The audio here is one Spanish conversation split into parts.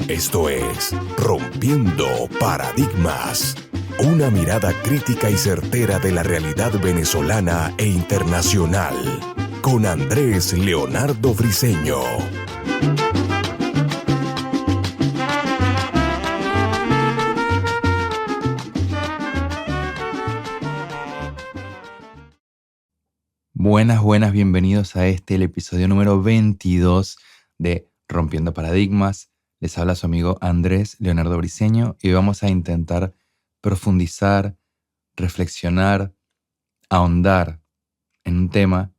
Esto es Rompiendo Paradigmas, una mirada crítica y certera de la realidad venezolana e internacional, con Andrés Leonardo Briceño. Buenas, bienvenidos a el episodio número 22 de Rompiendo Paradigmas. Les habla su amigo Andrés Leonardo Briceño y hoy vamos a intentar profundizar, reflexionar, ahondar en un tema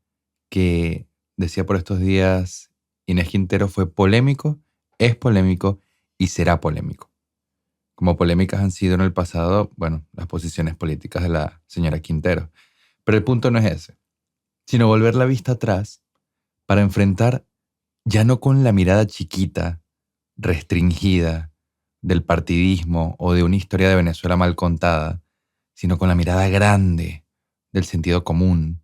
que, decía por estos días Inés Quintero, fue polémico, es polémico y será polémico. Como polémicas han sido en el pasado, las posiciones políticas de la señora Quintero. Pero el punto no es ese, sino volver la vista atrás para enfrentar ya no con la mirada chiquita, restringida del partidismo o de una historia de Venezuela mal contada, sino con la mirada grande del sentido común,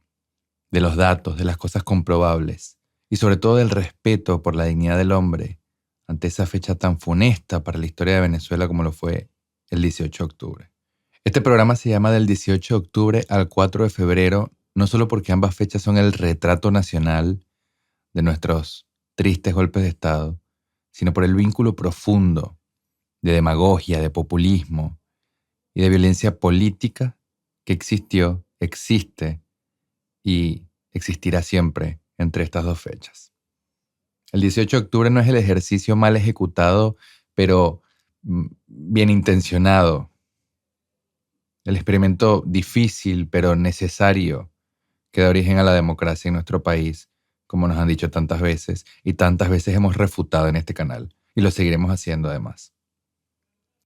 de los datos, de las cosas comprobables y sobre todo del respeto por la dignidad del hombre ante esa fecha tan funesta para la historia de Venezuela como lo fue el 18 de octubre. Este programa se llama del 18 de octubre al 4 de febrero, no solo porque ambas fechas son el retrato nacional de nuestros tristes golpes de Estado, sino por el vínculo profundo de demagogia, de populismo y de violencia política que existió, existe y existirá siempre entre estas dos fechas. El 18 de octubre no es el ejercicio mal ejecutado, pero bien intencionado, el experimento difícil pero necesario que da origen a la democracia en nuestro país, como nos han dicho tantas veces, y tantas veces hemos refutado en este canal, y lo seguiremos haciendo además.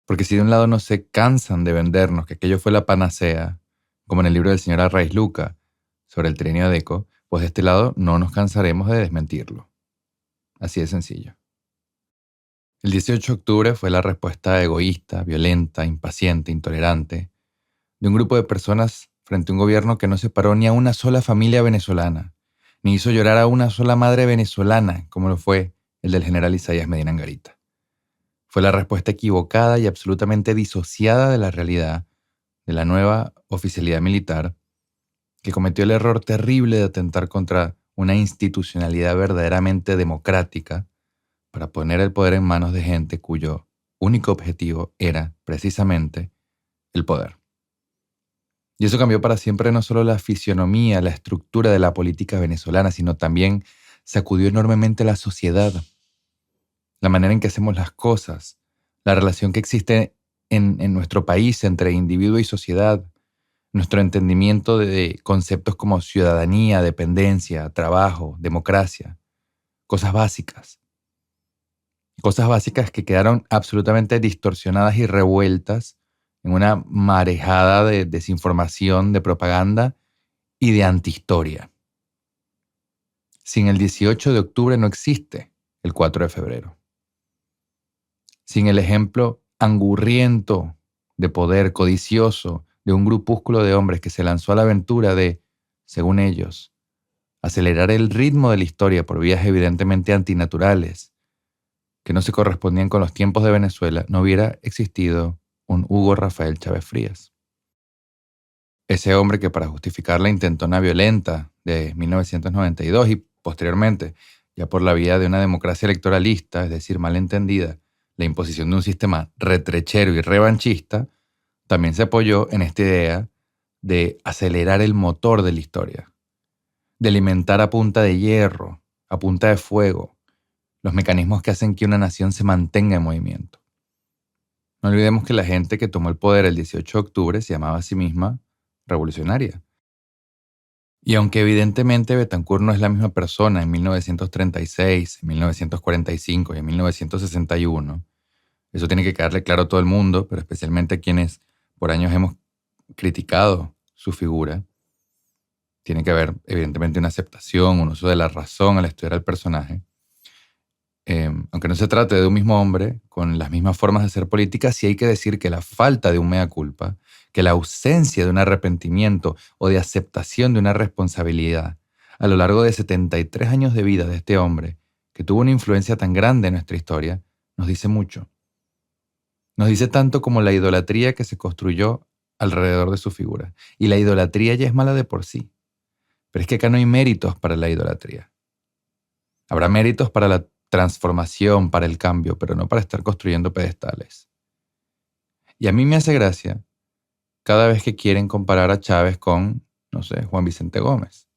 Porque si de un lado no se cansan de vendernos que aquello fue la panacea, como en el libro del señor Arraiz Luca sobre el trienio Adeco, pues de este lado no nos cansaremos de desmentirlo. Así de sencillo. El 18 de octubre fue la respuesta egoísta, violenta, impaciente, intolerante de un grupo de personas frente a un gobierno que no separó ni a una sola familia venezolana, ni hizo llorar a una sola madre venezolana, como lo fue el del general Isaías Medina Angarita. Fue la respuesta equivocada y absolutamente disociada de la realidad de la nueva oficialidad militar, que cometió el error terrible de atentar contra una institucionalidad verdaderamente democrática para poner el poder en manos de gente cuyo único objetivo era, precisamente, el poder. Y eso cambió para siempre no solo la fisionomía, la estructura de la política venezolana, sino también sacudió enormemente la sociedad, la manera en que hacemos las cosas, la relación que existe en nuestro país entre individuo y sociedad, nuestro entendimiento de conceptos como ciudadanía, dependencia, trabajo, democracia, cosas básicas que quedaron absolutamente distorsionadas y revueltas en una marejada de desinformación, de propaganda y de antihistoria. Sin el 18 de octubre no existe el 4 de febrero. Sin el ejemplo angurriento de poder codicioso de un grupúsculo de hombres que se lanzó a la aventura de, según ellos, acelerar el ritmo de la historia por vías evidentemente antinaturales, que no se correspondían con los tiempos de Venezuela, no hubiera existido un Hugo Rafael Chávez Frías. Ese hombre que para justificar la intentona violenta de 1992 y posteriormente, ya por la vía de una democracia electoralista, es decir, malentendida, la imposición de un sistema retrechero y revanchista, también se apoyó en esta idea de acelerar el motor de la historia, de alimentar a punta de hierro, a punta de fuego, los mecanismos que hacen que una nación se mantenga en movimiento. No olvidemos que la gente que tomó el poder el 18 de octubre se llamaba a sí misma revolucionaria. Y aunque evidentemente Betancur no es la misma persona en 1936, en 1945 y en 1961, eso tiene que quedarle claro a todo el mundo, pero especialmente a quienes por años hemos criticado su figura. Tiene que haber evidentemente una aceptación, un uso de la razón al estudiar al personaje. Aunque no se trate de un mismo hombre con las mismas formas de hacer política, sí hay que decir que la falta de un mea culpa, que la ausencia de un arrepentimiento o de aceptación de una responsabilidad a lo largo de 73 años de vida de este hombre, que tuvo una influencia tan grande en nuestra historia, nos dice mucho. Nos dice tanto como la idolatría que se construyó alrededor de su figura. Y la idolatría ya es mala de por sí. Pero es que acá no hay méritos para la idolatría. Habrá méritos para la transformación, para el cambio, pero no para estar construyendo pedestales. Y a mí me hace gracia cada vez que quieren comparar a Chávez con, no sé, Juan Vicente Gómez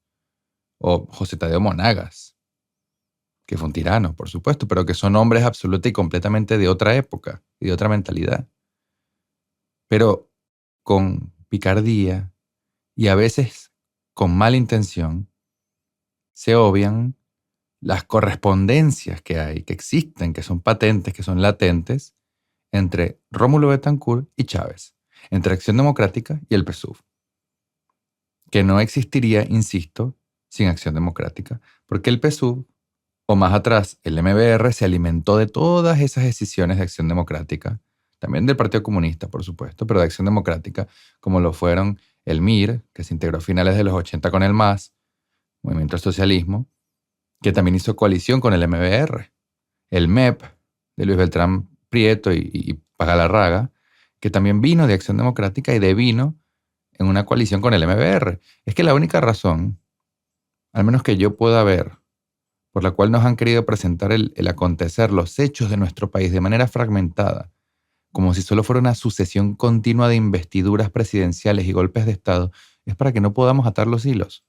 o José Tadeo Monagas, que fue un tirano, por supuesto, pero que son hombres absoluta y completamente de otra época y de otra mentalidad. Pero con picardía y a veces con mala intención, se obvian las correspondencias que hay, que existen, que son patentes, que son latentes, entre Rómulo Betancourt y Chávez, entre Acción Democrática y el PSUV, que no existiría, insisto, sin Acción Democrática, porque el PSUV, o más atrás, el MBR, se alimentó de todas esas decisiones de Acción Democrática, también del Partido Comunista, por supuesto, pero de Acción Democrática, como lo fueron el MIR, que se integró a finales de los 80 con el MAS, Movimiento al Socialismo, que también hizo coalición con el MBR, el MEP, de Luis Beltrán Prieto y Pagalarraga, que también vino de Acción Democrática y devino en una coalición con el MBR. Es que la única razón, al menos que yo pueda ver, por la cual nos han querido presentar el acontecer, los hechos de nuestro país de manera fragmentada, como si solo fuera una sucesión continua de investiduras presidenciales y golpes de Estado, es para que no podamos atar los hilos,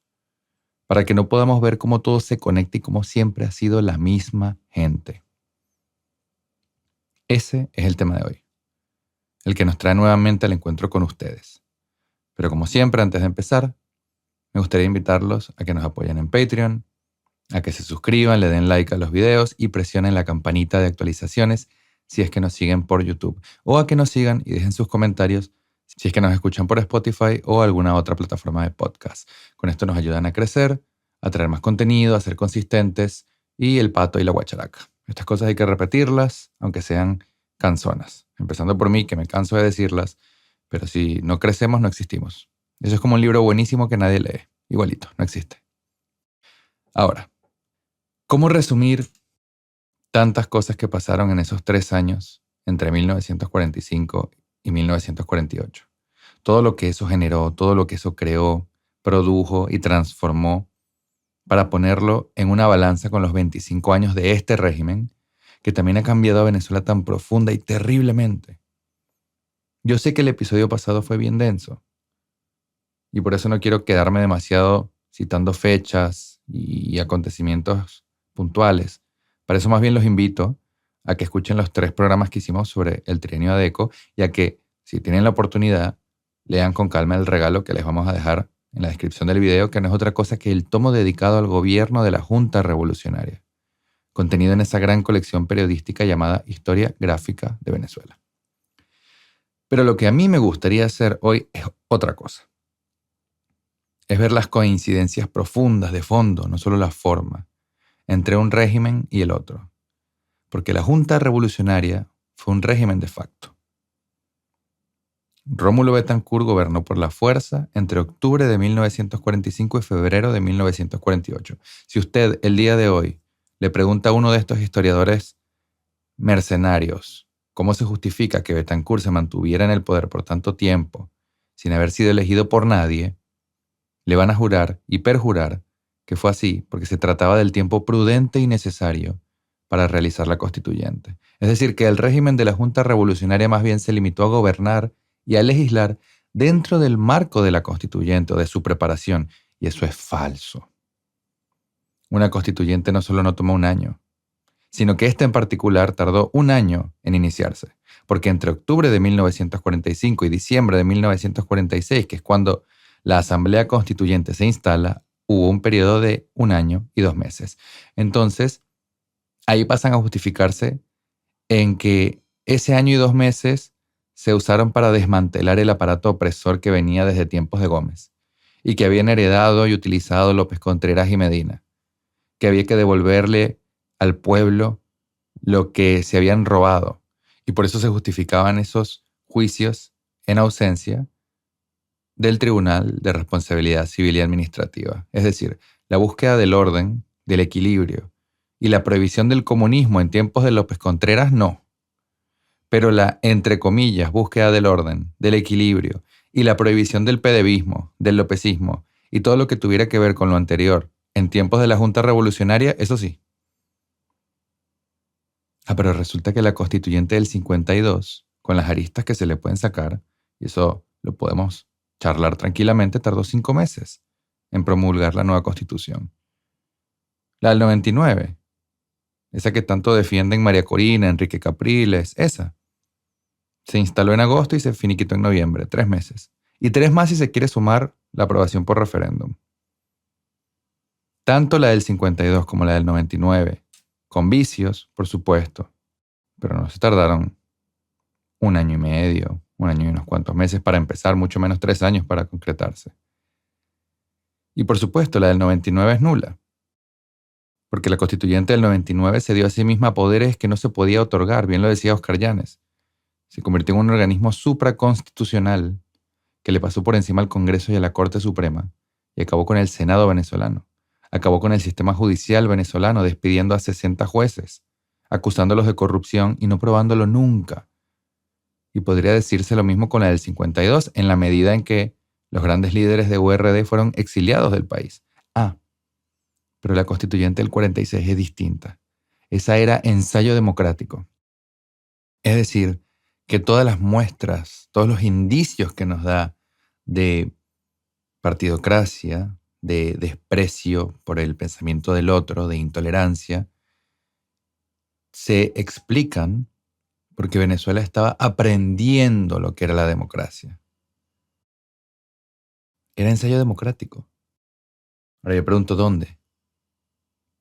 para que no podamos ver cómo todo se conecta y cómo siempre ha sido la misma gente. Ese es el tema de hoy, el que nos trae nuevamente al encuentro con ustedes. Pero como siempre, antes de empezar, me gustaría invitarlos a que nos apoyen en Patreon, a que se suscriban, le den like a los videos y presionen la campanita de actualizaciones si es que nos siguen por YouTube, o a que nos sigan y dejen sus comentarios si es que nos escuchan por Spotify o alguna otra plataforma de podcast. Con esto nos ayudan a crecer, a traer más contenido, a ser consistentes y el pato y la guacharaca. Estas cosas hay que repetirlas, aunque sean canzonas. Empezando por mí, que me canso de decirlas, pero si no crecemos, no existimos. Eso es como un libro buenísimo que nadie lee. Igualito, no existe. Ahora, ¿cómo resumir tantas cosas que pasaron en esos 3 años entre 1945 y 1948? Todo lo que eso generó, todo lo que eso creó, produjo y transformó para ponerlo en una balanza con los 25 años de este régimen que también ha cambiado a Venezuela tan profunda y terriblemente. Yo sé que el episodio pasado fue bien denso y por eso no quiero quedarme demasiado citando fechas y acontecimientos puntuales. Para eso más bien los invito a que escuchen los 3 programas que hicimos sobre el trienio ADECO y a que, si tienen la oportunidad, lean con calma el regalo que les vamos a dejar en la descripción del video, que no es otra cosa que el tomo dedicado al gobierno de la Junta Revolucionaria, contenido en esa gran colección periodística llamada Historia Gráfica de Venezuela. Pero lo que a mí me gustaría hacer hoy es otra cosa. Es ver las coincidencias profundas de fondo, no solo la forma, entre un régimen y el otro. Porque la Junta Revolucionaria fue un régimen de facto. Rómulo Betancourt gobernó por la fuerza entre octubre de 1945 y febrero de 1948. Si usted el día de hoy le pregunta a uno de estos historiadores mercenarios cómo se justifica que Betancourt se mantuviera en el poder por tanto tiempo sin haber sido elegido por nadie, le van a jurar y perjurar que fue así porque se trataba del tiempo prudente y necesario para realizar la constituyente. Es decir, que el régimen de la Junta Revolucionaria más bien se limitó a gobernar y a legislar dentro del marco de la constituyente o de su preparación, y eso es falso. Una constituyente no solo no tomó un año, sino que esta en particular tardó un año en iniciarse, porque entre octubre de 1945 y diciembre de 1946, que es cuando la Asamblea Constituyente se instala, hubo un periodo de 1 año y 2 meses. Entonces, ahí pasan a justificarse en que ese año y 2 meses se usaron para desmantelar el aparato opresor que venía desde tiempos de Gómez y que habían heredado y utilizado López Contreras y Medina, que había que devolverle al pueblo lo que se habían robado, y por eso se justificaban esos juicios en ausencia del Tribunal de Responsabilidad Civil y Administrativa. Es decir, la búsqueda del orden, del equilibrio y la prohibición del comunismo en tiempos de López Contreras, no. Pero la, entre comillas, búsqueda del orden, del equilibrio y la prohibición del pedevismo, del lopecismo y todo lo que tuviera que ver con lo anterior en tiempos de la Junta Revolucionaria, eso sí. Pero resulta que la constituyente del 52, con las aristas que se le pueden sacar, y eso lo podemos charlar tranquilamente, tardó 5 meses en promulgar la nueva constitución. La del 99, esa que tanto defienden María Corina, Enrique Capriles, esa. Se instaló en agosto y se finiquitó en noviembre, 3 meses. Y 3 más si se quiere sumar la aprobación por referéndum. Tanto la del 52 como la del 99, con vicios, por supuesto, pero no se tardaron 1 año y medio, 1 año y unos cuantos meses para empezar, mucho menos 3 años para concretarse. Y por supuesto, la del 99 es nula, porque la constituyente del 99 se dio a sí misma poderes que no se podía otorgar, bien lo decía Oscar Llanes. Se convirtió en un organismo supraconstitucional que le pasó por encima al Congreso y a la Corte Suprema y acabó con el Senado venezolano. Acabó con el sistema judicial venezolano despidiendo a 60 jueces, acusándolos de corrupción y no probándolo nunca. Y podría decirse lo mismo con la del 52, en la medida en que los grandes líderes de URD fueron exiliados del país. Pero la constituyente del 46 es distinta. Esa era ensayo democrático. Es decir, que todas las muestras, todos los indicios que nos da de partidocracia, de desprecio por el pensamiento del otro, de intolerancia, se explican porque Venezuela estaba aprendiendo lo que era la democracia. Era ensayo democrático. Ahora yo pregunto, ¿dónde?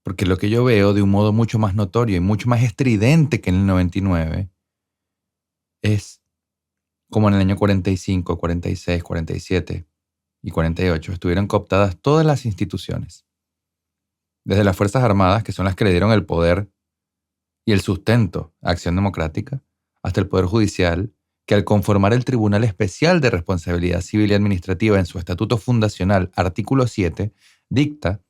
Porque lo que yo veo de un modo mucho más notorio y mucho más estridente que en el 99 es como en el año 45, 46, 47 y 48 estuvieron cooptadas todas las instituciones. Desde las Fuerzas Armadas, que son las que le dieron el poder y el sustento a Acción Democrática, hasta el Poder Judicial, que al conformar el Tribunal Especial de Responsabilidad Civil y Administrativa en su Estatuto Fundacional, artículo 7, dicta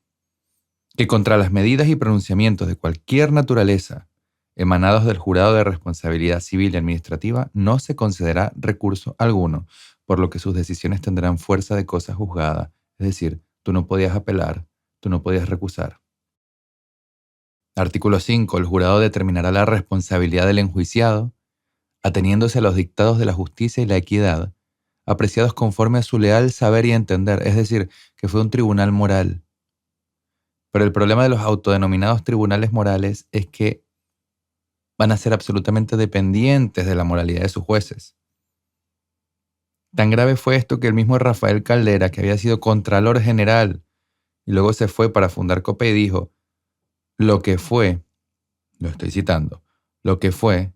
que contra las medidas y pronunciamientos de cualquier naturaleza emanados del Jurado de Responsabilidad Civil y Administrativa no se concederá recurso alguno, por lo que sus decisiones tendrán fuerza de cosa juzgada, es decir, tú no podías apelar, tú no podías recusar. Artículo 5. El jurado determinará la responsabilidad del enjuiciado, ateniéndose a los dictados de la justicia y la equidad, apreciados conforme a su leal saber y entender, es decir, que fue un tribunal moral. Pero el problema de los autodenominados tribunales morales es que van a ser absolutamente dependientes de la moralidad de sus jueces. Tan grave fue esto que el mismo Rafael Caldera, que había sido Contralor General, y luego se fue para fundar COPEI, dijo, lo que fue, lo estoy citando, lo que fue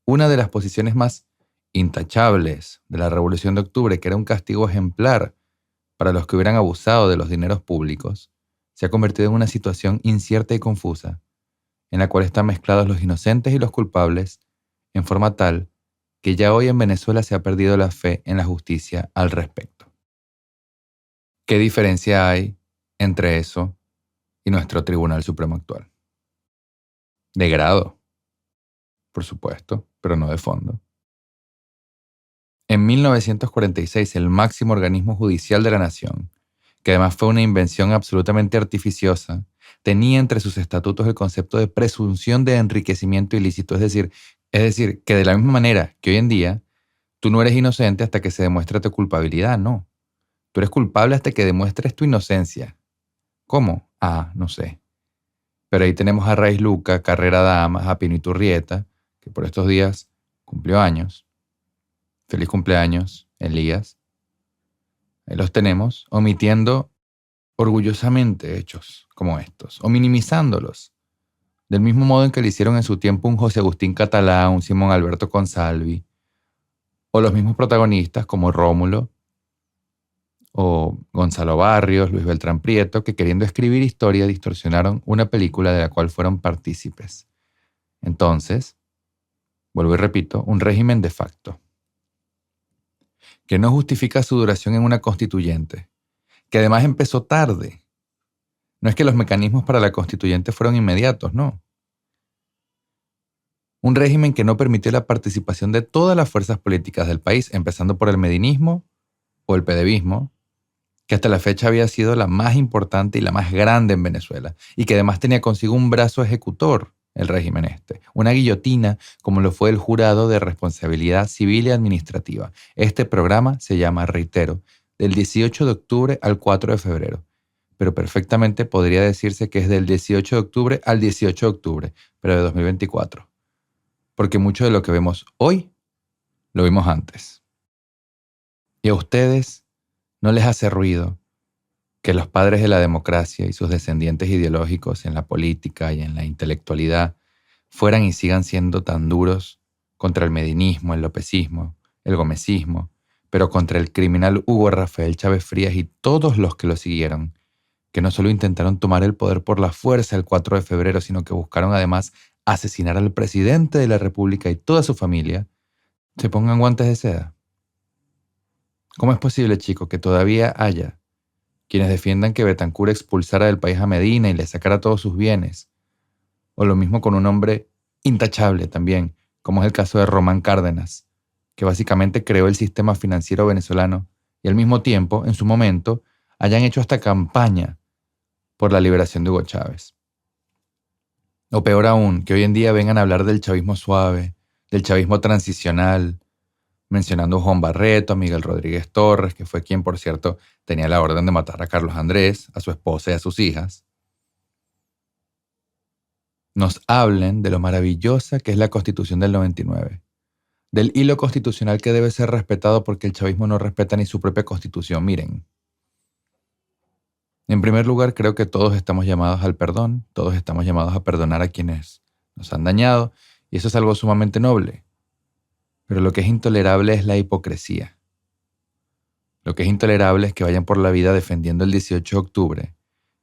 una de las posiciones más intachables de la Revolución de Octubre, que era un castigo ejemplar para los que hubieran abusado de los dineros públicos, se ha convertido en una situación incierta y confusa, en la cual están mezclados los inocentes y los culpables, en forma tal que ya hoy en Venezuela se ha perdido la fe en la justicia al respecto. ¿Qué diferencia hay entre eso y nuestro Tribunal Supremo actual? De grado, por supuesto, pero no de fondo. En 1946, el máximo organismo judicial de la nación, que además fue una invención absolutamente artificiosa, tenía entre sus estatutos el concepto de presunción de enriquecimiento ilícito, es decir, que de la misma manera que hoy en día, tú no eres inocente hasta que se demuestre tu culpabilidad, no. Tú eres culpable hasta que demuestres tu inocencia. ¿Cómo? No sé. Pero ahí tenemos a Raiz Luca, Carrera Damas, a Pino Iturrieta, que por estos días cumplió años. Feliz cumpleaños, Elías. Ahí los tenemos, omitiendo orgullosamente hechos como estos, o minimizándolos, del mismo modo en que lo hicieron en su tiempo un José Agustín Catalá, un Simón Alberto Consalvi, o los mismos protagonistas como Rómulo, o Gonzalo Barrios, Luis Beltrán Prieto, que queriendo escribir historia distorsionaron una película de la cual fueron partícipes. Entonces, vuelvo y repito, un régimen de facto, que no justifica su duración en una constituyente, que además empezó tarde. No es que los mecanismos para la constituyente fueron inmediatos, no. Un régimen que no permitió la participación de todas las fuerzas políticas del país, empezando por el medinismo o el pedevismo, que hasta la fecha había sido la más importante y la más grande en Venezuela, y que además tenía consigo un brazo ejecutor, el régimen una guillotina como lo fue el Jurado de Responsabilidad Civil y Administrativa. Este programa se llama, reitero, del 18 de octubre al 4 de febrero, pero perfectamente podría decirse que es del 18 de octubre al 18 de octubre, pero de 2024, porque mucho de lo que vemos hoy lo vimos antes. ¿Y a ustedes no les hace ruido que los padres de la democracia y sus descendientes ideológicos en la política y en la intelectualidad fueran y sigan siendo tan duros contra el medinismo, el lopecismo, el gomecismo, pero contra el criminal Hugo Rafael Chávez Frías y todos los que lo siguieron, que no solo intentaron tomar el poder por la fuerza el 4 de febrero, sino que buscaron además asesinar al presidente de la República y toda su familia, se pongan guantes de seda? ¿Cómo es posible, chicos, que todavía haya quienes defiendan que Betancur expulsara del país a Medina y le sacara todos sus bienes? O lo mismo con un hombre intachable también, como es el caso de Román Cárdenas, que básicamente creó el sistema financiero venezolano y al mismo tiempo, en su momento, hayan hecho hasta campaña por la liberación de Hugo Chávez. O peor aún, que hoy en día vengan a hablar del chavismo suave, del chavismo transicional, mencionando a Juan Barreto, a Miguel Rodríguez Torres, que fue quien, por cierto, tenía la orden de matar a Carlos Andrés, a su esposa y a sus hijas. Nos hablen de lo maravillosa que es la Constitución del 99, del hilo constitucional que debe ser respetado porque el chavismo no respeta ni su propia Constitución. Miren, en primer lugar, creo que todos estamos llamados al perdón, todos estamos llamados a perdonar a quienes nos han dañado, y eso es algo sumamente noble. Pero lo que es intolerable es la hipocresía. Lo que es intolerable es que vayan por la vida defendiendo el 18 de octubre,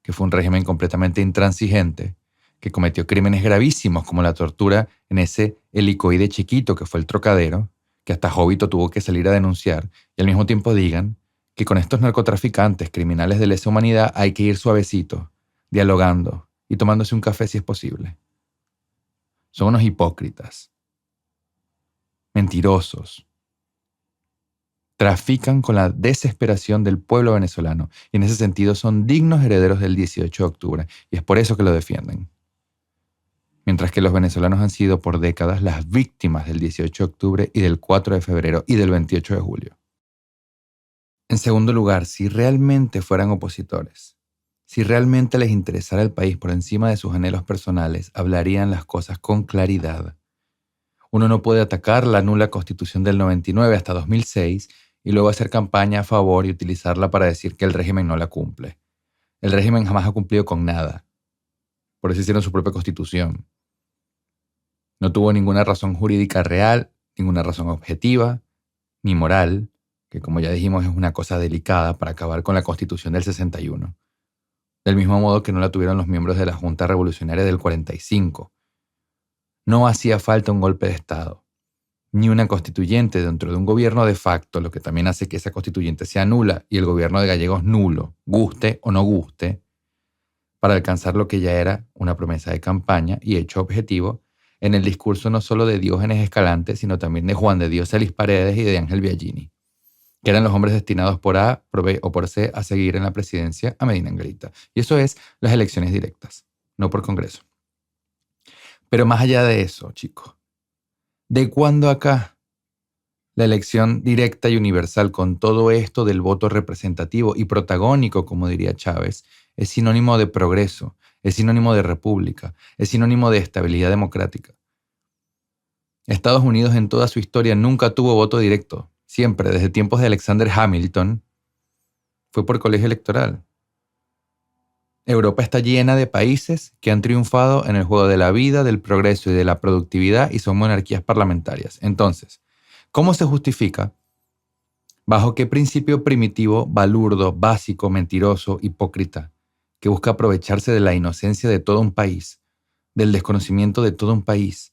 que fue un régimen completamente intransigente, que cometió crímenes gravísimos como la tortura en ese helicoide chiquito que fue el Trocadero, que hasta Jovito tuvo que salir a denunciar, y al mismo tiempo digan que con estos narcotraficantes, criminales de lesa humanidad, hay que ir suavecito, dialogando y tomándose un café si es posible. Son unos hipócritas, mentirosos. Trafican con la desesperación del pueblo venezolano y en ese sentido son dignos herederos del 18 de octubre y es por eso que lo defienden. Mientras que los venezolanos han sido por décadas las víctimas del 18 de octubre y del 4 de febrero y del 28 de julio. En segundo lugar, si realmente fueran opositores, si realmente les interesara el país por encima de sus anhelos personales, hablarían las cosas con claridad. Uno no puede atacar la nula Constitución del 99 hasta 2006 y luego hacer campaña a favor y utilizarla para decir que el régimen no la cumple. El régimen jamás ha cumplido con nada. Por eso hicieron su propia Constitución. No tuvo ninguna razón jurídica real, ninguna razón objetiva, ni moral, que como ya dijimos es una cosa delicada para acabar con la Constitución del 61. Del mismo modo que no la tuvieron los miembros de la Junta Revolucionaria del 45. No hacía falta un golpe de Estado, ni una constituyente dentro de un gobierno de facto, lo que también hace que esa constituyente sea nula y el gobierno de Gallegos nulo, guste o no guste, para alcanzar lo que ya era una promesa de campaña y hecho objetivo en el discurso no solo de Diógenes Escalante, sino también de Juan de Dios Celis Paredes y de Ángel Biagini, que eran los hombres destinados por A, por B o por C a seguir en la presidencia a Medina Anguelita. Y eso es las elecciones directas, no por Congreso. Pero más allá de eso, chicos, ¿de cuándo acá la elección directa y universal con todo esto del voto representativo y protagónico, como diría Chávez, es sinónimo de progreso, es sinónimo de república, es sinónimo de estabilidad democrática? Estados Unidos en toda su historia nunca tuvo voto directo. Siempre, desde tiempos de Alexander Hamilton, fue por colegio electoral. Europa está llena de países que han triunfado en el juego de la vida, del progreso y de la productividad y son monarquías parlamentarias. Entonces, ¿cómo se justifica? ¿Bajo qué principio primitivo, balurdo, básico, mentiroso, hipócrita, que busca aprovecharse de la inocencia de todo un país, del desconocimiento de todo un país,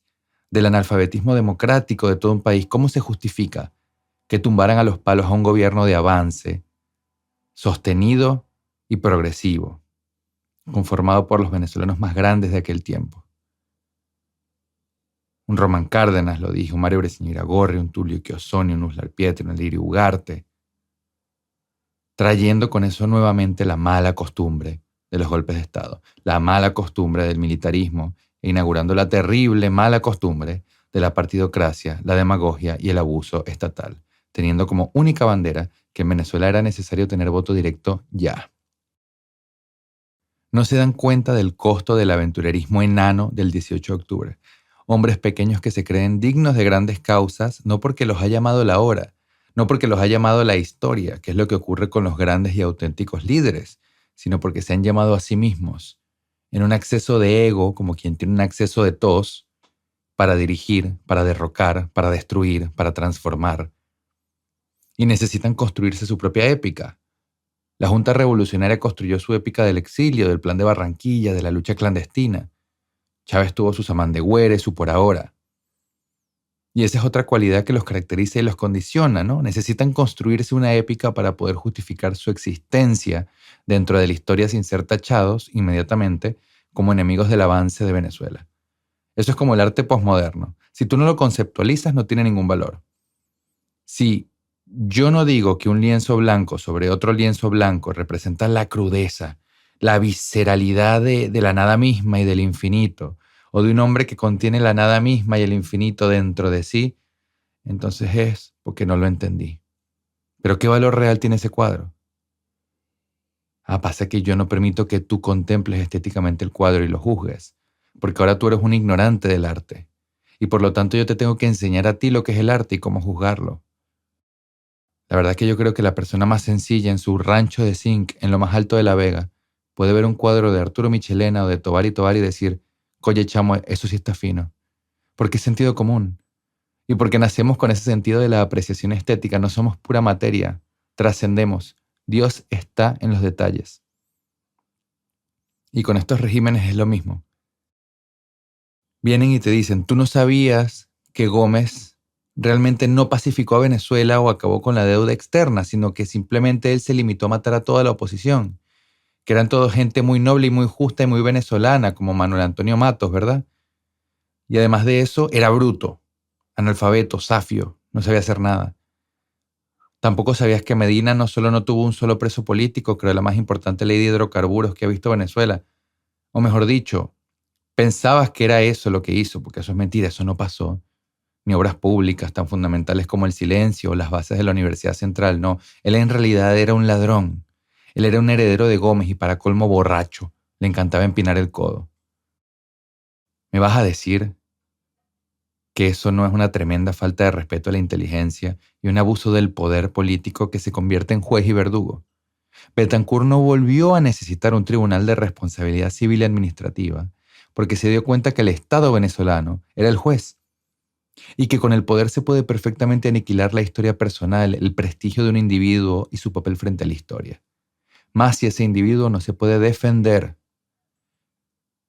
del analfabetismo democrático de todo un país? ¿Cómo se justifica que tumbaran a los palos a un gobierno de avance, sostenido y progresivo, conformado por los venezolanos más grandes de aquel tiempo. Un Román Cárdenas lo dijo, un Mario Briceño Iragorri, un Tulio Chiosoni, un Uslar Pietri, un Lirio Ugarte, trayendo con eso nuevamente la mala costumbre de los golpes de Estado, la mala costumbre del militarismo e inaugurando la terrible mala costumbre de la partidocracia, la demagogia y el abuso estatal, teniendo como única bandera que en Venezuela era necesario tener voto directo ya. No se dan cuenta del costo del aventurerismo enano del 18 de octubre. Hombres pequeños que se creen dignos de grandes causas, no porque los ha llamado la hora, no porque los ha llamado la historia, que es lo que ocurre con los grandes y auténticos líderes, sino porque se han llamado a sí mismos, en un acceso de ego, como quien tiene un acceso de tos, para dirigir, para derrocar, para destruir, para transformar. Y necesitan construirse su propia épica. La Junta Revolucionaria construyó su épica del exilio, del plan de Barranquilla, de la lucha clandestina. Chávez tuvo su Samán de Güeres, su por ahora. Y esa es otra cualidad que los caracteriza y los condiciona, ¿no? Necesitan construirse una épica para poder justificar su existencia dentro de la historia sin ser tachados inmediatamente como enemigos del avance de Venezuela. Eso es como el arte posmoderno. Si tú no lo conceptualizas, no tiene ningún valor. Si yo no digo que un lienzo blanco sobre otro lienzo blanco representa la crudeza, la visceralidad de la nada misma y del infinito, o de un hombre que contiene la nada misma y el infinito dentro de sí, entonces es porque no lo entendí. ¿Pero qué valor real tiene ese cuadro? Pasa que yo no permito que tú contemples estéticamente el cuadro y lo juzgues, porque ahora tú eres un ignorante del arte, y por lo tanto yo te tengo que enseñar a ti lo que es el arte y cómo juzgarlo. La verdad es que yo creo que la persona más sencilla en su rancho de zinc en lo más alto de La Vega puede ver un cuadro de Arturo Michelena o de Tovar y Tovar y decir, oye chamo, eso sí está fino. Porque es sentido común. Y porque nacemos con ese sentido de la apreciación estética, no somos pura materia, trascendemos. Dios está en los detalles. Y con estos regímenes es lo mismo. Vienen y te dicen, tú no sabías que Gómez realmente no pacificó a Venezuela o acabó con la deuda externa, sino que simplemente él se limitó a matar a toda la oposición, que eran toda gente muy noble y muy justa y muy venezolana, como Manuel Antonio Matos, ¿verdad? Y además de eso, era bruto, analfabeto, zafio, no sabía hacer nada. Tampoco sabías que Medina no solo no tuvo un solo preso político, creó la más importante ley de hidrocarburos que ha visto Venezuela. O mejor dicho, pensabas que era eso lo que hizo, porque eso es mentira, eso no pasó. Ni obras públicas tan fundamentales como el silencio o las bases de la Universidad Central, no. Él en realidad era un ladrón. Él era un heredero de Gómez y para colmo borracho. Le encantaba empinar el codo. ¿Me vas a decir que eso no es una tremenda falta de respeto a la inteligencia y un abuso del poder político que se convierte en juez y verdugo? Betancur no volvió a necesitar un tribunal de responsabilidad civil y administrativa porque se dio cuenta que el Estado venezolano era el juez y que con el poder se puede perfectamente aniquilar la historia personal, el prestigio de un individuo y su papel frente a la historia. Más si ese individuo no se puede defender.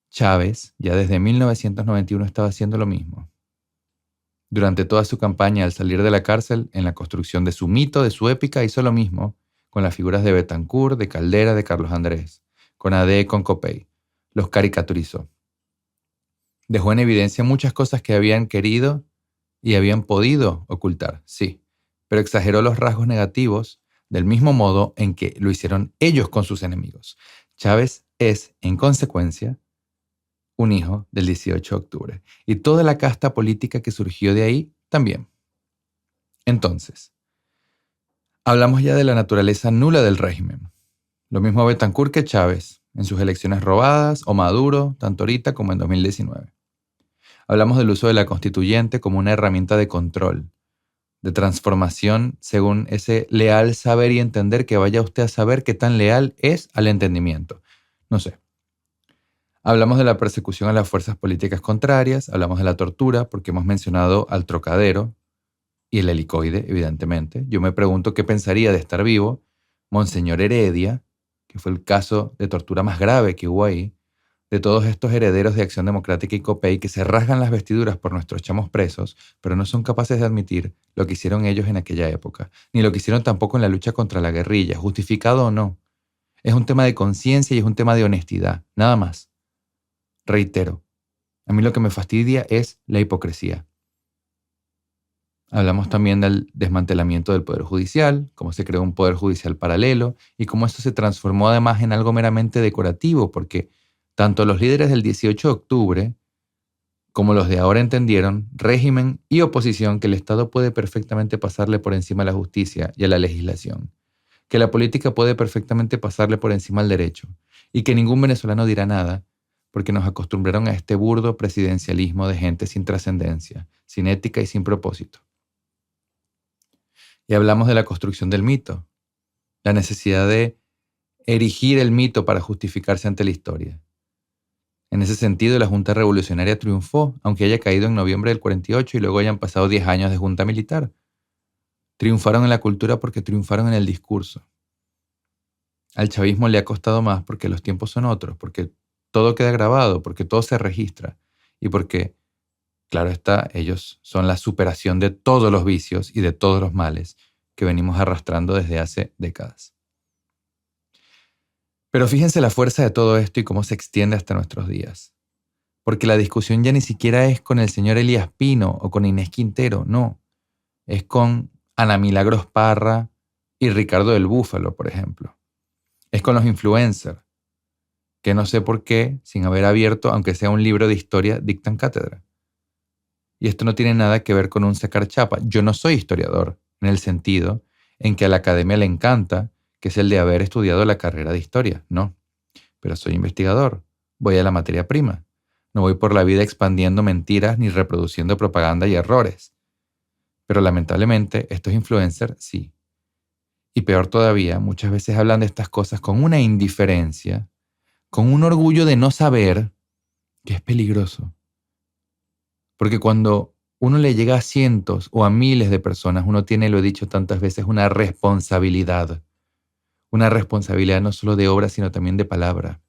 Chávez, ya desde 1991, estaba haciendo lo mismo. Durante toda su campaña al salir de la cárcel, en la construcción de su mito, de su épica, hizo lo mismo con las figuras de Betancur, de Caldera, de Carlos Andrés, con Ade, con Copey. Los caricaturizó. Dejó en evidencia muchas cosas que habían querido y habían podido ocultar, sí, pero exageró los rasgos negativos del mismo modo en que lo hicieron ellos con sus enemigos. Chávez es, en consecuencia, un hijo del 18 de octubre, y toda la casta política que surgió de ahí también. Entonces, hablamos ya de la naturaleza nula del régimen. Lo mismo Betancur que Chávez, en sus elecciones robadas, o Maduro, tanto ahorita como en 2019. Hablamos del uso de la constituyente como una herramienta de control, de transformación según ese leal saber y entender que vaya usted a saber qué tan leal es al entendimiento. No sé. Hablamos de la persecución a las fuerzas políticas contrarias, hablamos de la tortura, porque hemos mencionado al trocadero y el helicoide, evidentemente. Yo me pregunto qué pensaría de estar vivo Monseñor Heredia, que fue el caso de tortura más grave que hubo ahí, de todos estos herederos de Acción Democrática y Copey que se rasgan las vestiduras por nuestros chamos presos, pero no son capaces de admitir lo que hicieron ellos en aquella época, ni lo que hicieron tampoco en la lucha contra la guerrilla, justificado o no. Es un tema de conciencia y es un tema de honestidad, nada más. Reitero, a mí lo que me fastidia es la hipocresía. Hablamos también del desmantelamiento del Poder Judicial, cómo se creó un Poder Judicial paralelo y cómo esto se transformó además en algo meramente decorativo, porque tanto los líderes del 18 de octubre como los de ahora entendieron, régimen y oposición, que el Estado puede perfectamente pasarle por encima a la justicia y a la legislación, que la política puede perfectamente pasarle por encima al derecho y que ningún venezolano dirá nada porque nos acostumbraron a este burdo presidencialismo de gente sin trascendencia, sin ética y sin propósito. Y hablamos de la construcción del mito, la necesidad de erigir el mito para justificarse ante la historia. En ese sentido, la Junta Revolucionaria triunfó, aunque haya caído en noviembre del 48 y luego hayan pasado 10 años de junta militar. Triunfaron en la cultura porque triunfaron en el discurso. Al chavismo le ha costado más porque los tiempos son otros, porque todo queda grabado, porque todo se registra y porque, claro está, ellos son la superación de todos los vicios y de todos los males que venimos arrastrando desde hace décadas. Pero fíjense la fuerza de todo esto y cómo se extiende hasta nuestros días. Porque la discusión ya ni siquiera es con el señor Elías Pino o con Inés Quintero, no. Es con Ana Milagros Parra y Ricardo del Búfalo, por ejemplo. Es con los influencers, que no sé por qué, sin haber abierto, aunque sea un libro de historia, dictan cátedra. Y esto no tiene nada que ver con un sacar chapa. Yo no soy historiador, en el sentido en que a la academia le encanta, que es el de haber estudiado la carrera de historia, no. Pero soy investigador, voy a la materia prima. No voy por la vida expandiendo mentiras ni reproduciendo propaganda y errores. Pero lamentablemente estos influencers sí. Y peor todavía, muchas veces hablan de estas cosas con una indiferencia, con un orgullo de no saber, que es peligroso. Porque cuando uno le llega a cientos o a miles de personas, uno tiene, lo he dicho tantas veces, una responsabilidad. Una responsabilidad no solo de obra, sino también de palabra.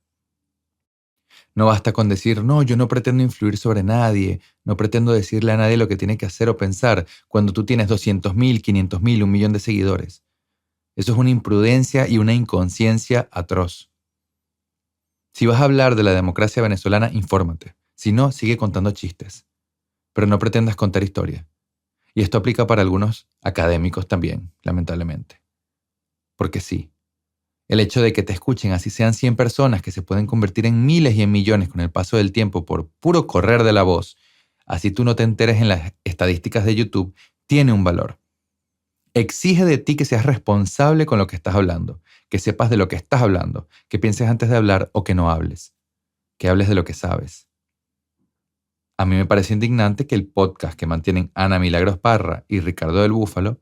No basta con decir, no, yo no pretendo influir sobre nadie, no pretendo decirle a nadie lo que tiene que hacer o pensar cuando tú tienes 200.000, 500.000, 1.000.000 de seguidores. Eso es una imprudencia y una inconsciencia atroz. Si vas a hablar de la democracia venezolana, infórmate. Si no, sigue contando chistes. Pero no pretendas contar historia. Y esto aplica para algunos académicos también, lamentablemente. Porque sí. El hecho de que te escuchen, así sean 100 personas que se pueden convertir en miles y en millones con el paso del tiempo por puro correr de la voz, así tú no te enteres en las estadísticas de YouTube, tiene un valor. Exige de ti que seas responsable con lo que estás hablando, que sepas de lo que estás hablando, que pienses antes de hablar o que no hables, que hables de lo que sabes. A mí me parece indignante que el podcast que mantienen Ana Milagros Parra y Ricardo del Búfalo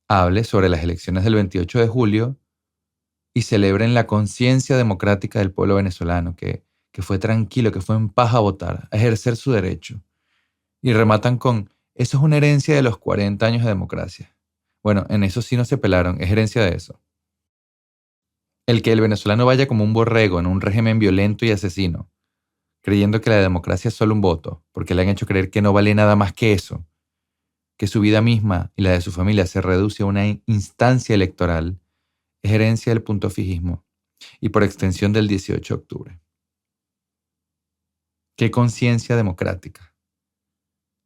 hable sobre las elecciones del 28 de julio y celebren la conciencia democrática del pueblo venezolano, que fue tranquilo, que fue en paz a votar, a ejercer su derecho. Y rematan con, eso es una herencia de los 40 años de democracia. Bueno, en eso sí no se pelaron, es herencia de eso. El que el venezolano vaya como un borrego en un régimen violento y asesino, creyendo que la democracia es solo un voto, porque le han hecho creer que no vale nada más que eso, que su vida misma y la de su familia se reduce a una instancia electoral, es herencia del puntofijismo y por extensión del 18 de octubre. ¿Qué conciencia democrática?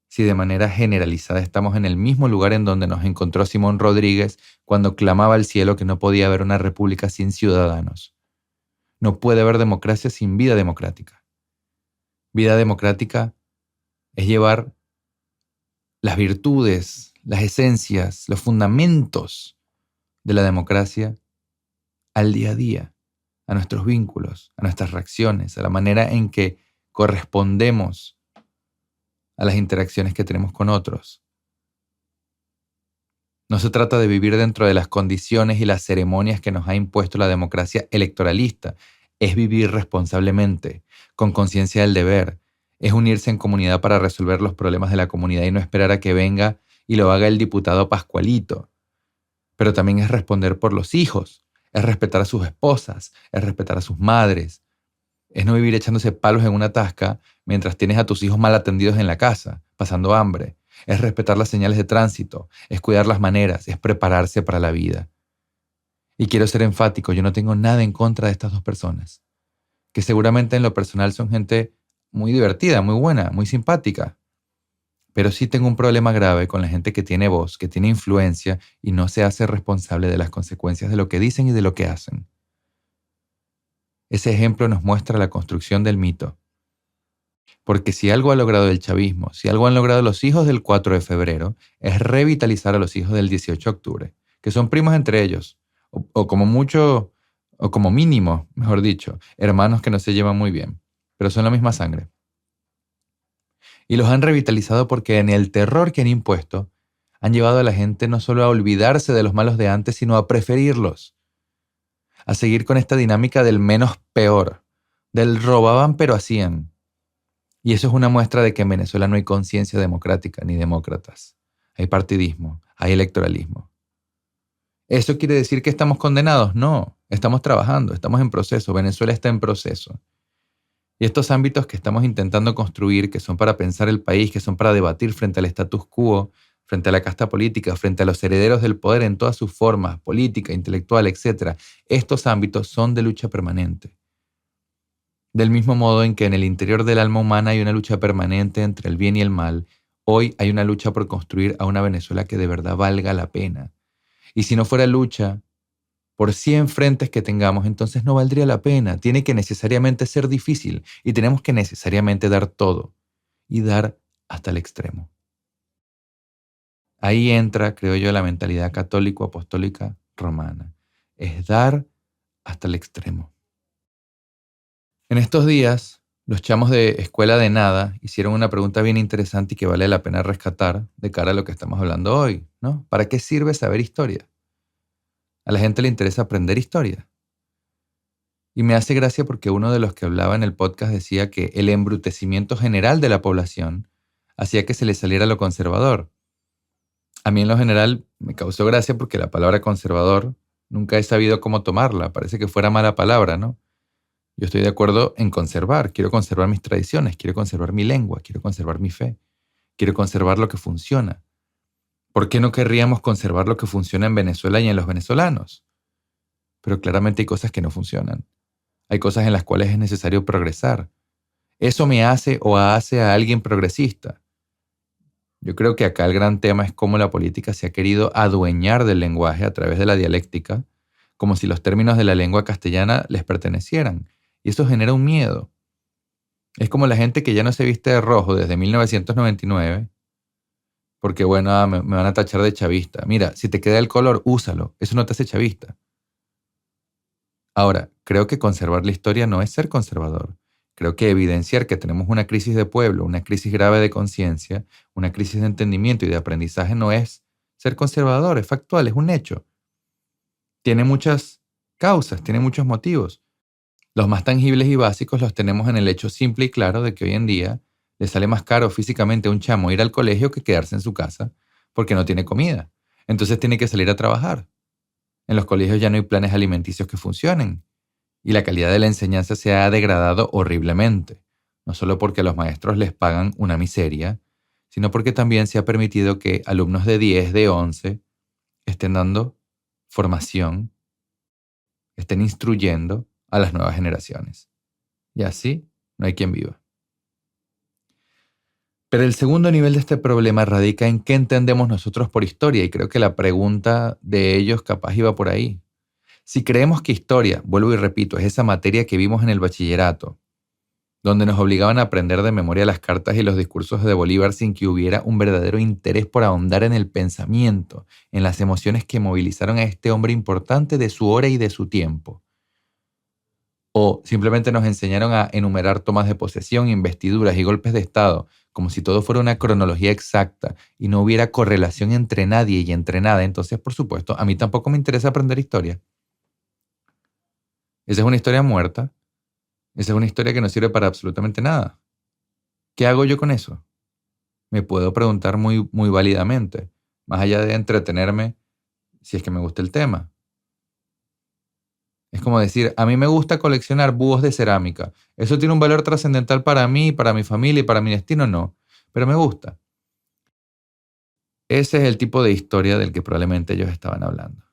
Si de manera generalizada estamos en el mismo lugar en donde nos encontró Simón Rodríguez cuando clamaba al cielo que no podía haber una república sin ciudadanos. No puede haber democracia sin vida democrática. Vida democrática es llevar las virtudes, las esencias, los fundamentos de la democracia al día a día, a nuestros vínculos, a nuestras reacciones, a la manera en que correspondemos a las interacciones que tenemos con otros. No se trata de vivir dentro de las condiciones y las ceremonias que nos ha impuesto la democracia electoralista. Es vivir responsablemente, con conciencia del deber. Es unirse en comunidad para resolver los problemas de la comunidad y no esperar a que venga y lo haga el diputado Pascualito. Pero también es responder por los hijos, es respetar a sus esposas, es respetar a sus madres. Es no vivir echándose palos en una tasca mientras tienes a tus hijos mal atendidos en la casa, pasando hambre. Es respetar las señales de tránsito, es cuidar las maneras, es prepararse para la vida. Y quiero ser enfático, yo no tengo nada en contra de estas dos personas, que seguramente en lo personal son gente muy divertida, muy buena, muy simpática. Pero sí tengo un problema grave con la gente que tiene voz, que tiene influencia y no se hace responsable de las consecuencias de lo que dicen y de lo que hacen. Ese ejemplo nos muestra la construcción del mito. Porque si algo ha logrado el chavismo, si algo han logrado los hijos del 4 de febrero, es revitalizar a los hijos del 18 de octubre, que son primos entre ellos, o como mucho, o como mínimo, mejor dicho, hermanos que no se llevan muy bien, pero son la misma sangre. Y los han revitalizado porque en el terror que han impuesto, han llevado a la gente no solo a olvidarse de los malos de antes, sino a preferirlos, a seguir con esta dinámica del menos peor, del robaban pero hacían. Y eso es una muestra de que en Venezuela no hay conciencia democrática ni demócratas. Hay partidismo, hay electoralismo. ¿Eso quiere decir que estamos condenados? No, estamos trabajando, estamos en proceso, Venezuela está en proceso. Y estos ámbitos que estamos intentando construir, que son para pensar el país, que son para debatir frente al status quo, frente a la casta política, frente a los herederos del poder en todas sus formas, política, intelectual, etc., estos ámbitos son de lucha permanente. Del mismo modo en que en el interior del alma humana hay una lucha permanente entre el bien y el mal, hoy hay una lucha por construir a una Venezuela que de verdad valga la pena. Y si no fuera lucha, por 100 frentes que tengamos, entonces no valdría la pena. Tiene que necesariamente ser difícil y tenemos que necesariamente dar todo y dar hasta el extremo. Ahí entra, creo yo, la mentalidad católico-apostólica romana. Es dar hasta el extremo. En estos días, los chamos de Escuela de Nada hicieron una pregunta bien interesante y que vale la pena rescatar de cara a lo que estamos hablando hoy, ¿no? ¿Para qué sirve saber historia? A la gente le interesa aprender historia. Y me hace gracia porque uno de los que hablaba en el podcast decía que el embrutecimiento general de la población hacía que se le saliera lo conservador. A mí en lo general me causó gracia porque la palabra conservador nunca he sabido cómo tomarla. Parece que fuera mala palabra, ¿no? Yo estoy de acuerdo en conservar. Quiero conservar mis tradiciones, quiero conservar mi lengua, quiero conservar mi fe, quiero conservar lo que funciona. ¿Por qué no querríamos conservar lo que funciona en Venezuela y en los venezolanos? Pero claramente hay cosas que no funcionan. Hay cosas en las cuales es necesario progresar. ¿Eso me hace o hace a alguien progresista? Yo creo que acá el gran tema es cómo la política se ha querido adueñar del lenguaje a través de la dialéctica, como si los términos de la lengua castellana les pertenecieran. Y eso genera un miedo. Es como la gente que ya no se viste de rojo desde 1999, porque bueno, me van a tachar de chavista. Mira, si te queda el color, úsalo. Eso no te hace chavista. Ahora, creo que conservar la historia no es ser conservador. Creo que evidenciar que tenemos una crisis de pueblo, una crisis grave de conciencia, una crisis de entendimiento y de aprendizaje no es ser conservador, es factual, es un hecho. Tiene muchas causas, tiene muchos motivos. Los más tangibles y básicos los tenemos en el hecho simple y claro de que hoy en día le sale más caro físicamente a un chamo ir al colegio que quedarse en su casa porque no tiene comida. Entonces tiene que salir a trabajar. En los colegios ya no hay planes alimenticios que funcionen y la calidad de la enseñanza se ha degradado horriblemente, no solo porque a los maestros les pagan una miseria, sino porque también se ha permitido que alumnos de 10, de 11, estén dando formación, estén instruyendo a las nuevas generaciones. Y así no hay quien viva. Pero el segundo nivel de este problema radica en qué entendemos nosotros por historia, y creo que la pregunta de ellos capaz iba por ahí. Si creemos que historia, vuelvo y repito, es esa materia que vimos en el bachillerato, donde nos obligaban a aprender de memoria las cartas y los discursos de Bolívar sin que hubiera un verdadero interés por ahondar en el pensamiento, en las emociones que movilizaron a este hombre importante de su hora y de su tiempo. O simplemente nos enseñaron a enumerar tomas de posesión, investiduras y golpes de Estado, como si todo fuera una cronología exacta y no hubiera correlación entre nadie y entre nada. Entonces, por supuesto, a mí tampoco me interesa aprender historia. Esa es una historia muerta. Esa es una historia que no sirve para absolutamente nada. ¿Qué hago yo con eso? Me puedo preguntar muy válidamente, más allá de entretenerme si es que me gusta el tema. Es como decir, a mí me gusta coleccionar búhos de cerámica. ¿Eso tiene un valor trascendental para mí, para mi familia y para mi destino? No, pero me gusta. Ese es el tipo de historia del que probablemente ellos estaban hablando.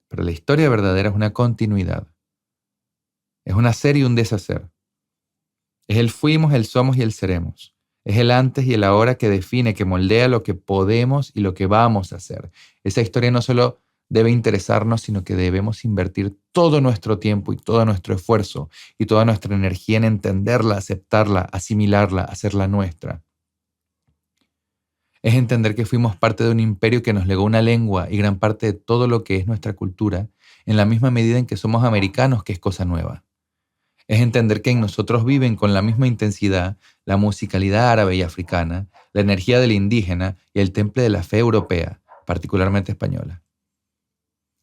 Pero la historia verdadera es una continuidad. Es un hacer y un deshacer. Es el fuimos, el somos y el seremos. Es el antes y el ahora que define, que moldea lo que podemos y lo que vamos a hacer. Esa historia no solo debe interesarnos, sino que debemos invertir todo nuestro tiempo y todo nuestro esfuerzo y toda nuestra energía en entenderla, aceptarla, asimilarla, hacerla nuestra. Es entender que fuimos parte de un imperio que nos legó una lengua y gran parte de todo lo que es nuestra cultura, en la misma medida en que somos americanos, que es cosa nueva. Es entender que en nosotros viven con la misma intensidad la musicalidad árabe y africana, la energía del indígena y el temple de la fe europea, particularmente española.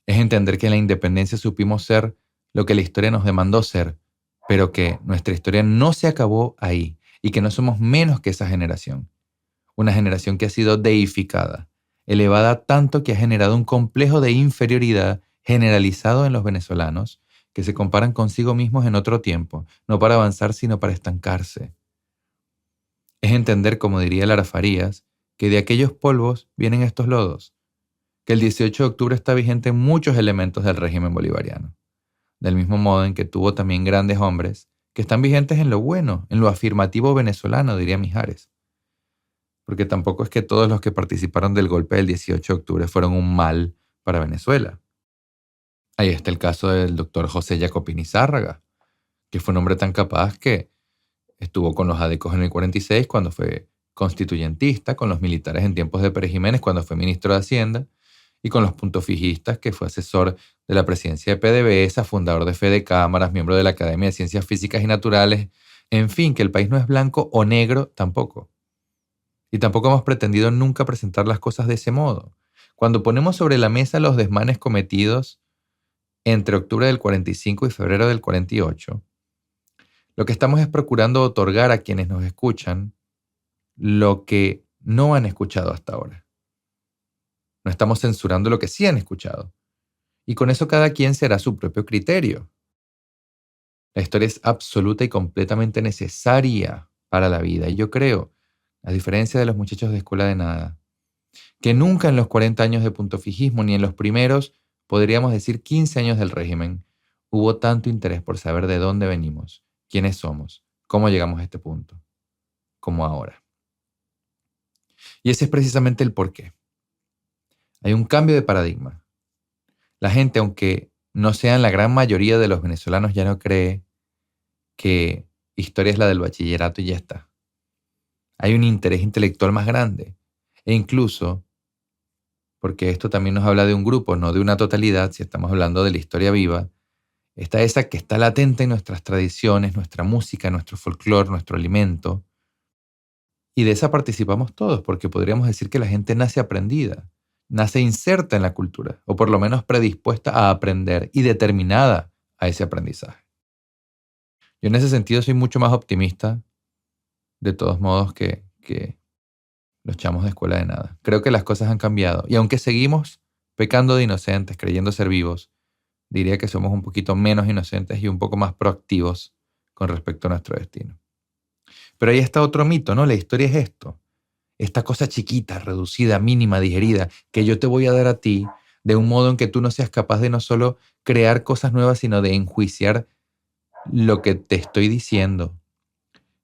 Es entender que en la independencia supimos ser lo que la historia nos demandó ser, pero que nuestra historia no se acabó ahí y que no somos menos que esa generación. Una generación que ha sido deificada, elevada tanto que ha generado un complejo de inferioridad generalizado en los venezolanos que se comparan consigo mismos en otro tiempo, no para avanzar sino para estancarse. Es entender, como diría Lara Farías, que de aquellos polvos vienen estos lodos, que el 18 de octubre está vigente en muchos elementos del régimen bolivariano, del mismo modo en que tuvo también grandes hombres que están vigentes en lo bueno, en lo afirmativo venezolano, diría Mijares. Porque tampoco es que todos los que participaron del golpe del 18 de octubre fueron un mal para Venezuela. Ahí está el caso del doctor José Jacopini Zárraga, que fue un hombre tan capaz que estuvo con los adecos en el 46 cuando fue constituyentista, con los militares en tiempos de Pérez Jiménez cuando fue ministro de Hacienda, y con los puntofijistas, que fue asesor de la presidencia de PDVSA, fundador de Fede Cámaras, miembro de la Academia de Ciencias Físicas y Naturales. En fin, que el país no es blanco o negro tampoco. Y tampoco hemos pretendido nunca presentar las cosas de ese modo. Cuando ponemos sobre la mesa los desmanes cometidos entre octubre del 45 y febrero del 48, lo que estamos es procurando otorgar a quienes nos escuchan lo que no han escuchado hasta ahora. No estamos censurando lo que sí han escuchado. Y con eso cada quien será su propio criterio. La historia es absoluta y completamente necesaria para la vida. Y yo creo, a diferencia de los muchachos de Escuela de Nada, que nunca en los 40 años de puntofijismo, ni en los primeros, podríamos decir 15 años del régimen, hubo tanto interés por saber de dónde venimos, quiénes somos, cómo llegamos a este punto, como ahora. Y ese es precisamente el porqué. Hay un cambio de paradigma. La gente, aunque no sean la gran mayoría de los venezolanos, ya no cree que historia es la del bachillerato y ya está. Hay un interés intelectual más grande. E incluso, porque esto también nos habla de un grupo, no de una totalidad, si estamos hablando de la historia viva, está esa que está latente en nuestras tradiciones, nuestra música, nuestro folclore, nuestro alimento. Y de esa participamos todos, porque podríamos decir que la gente nace aprendida, nace inserta en la cultura, o por lo menos predispuesta a aprender y determinada a ese aprendizaje. Yo en ese sentido soy mucho más optimista, de todos modos, que los chamos de Escuela de Nada. Creo que las cosas han cambiado, y aunque seguimos pecando de inocentes, creyendo ser vivos, diría que somos un poquito menos inocentes y un poco más proactivos con respecto a nuestro destino. Pero ahí está otro mito, ¿no? La historia es esto. Esta cosa chiquita, reducida, mínima, digerida, que yo te voy a dar a ti de un modo en que tú no seas capaz de no solo crear cosas nuevas, sino de enjuiciar lo que te estoy diciendo,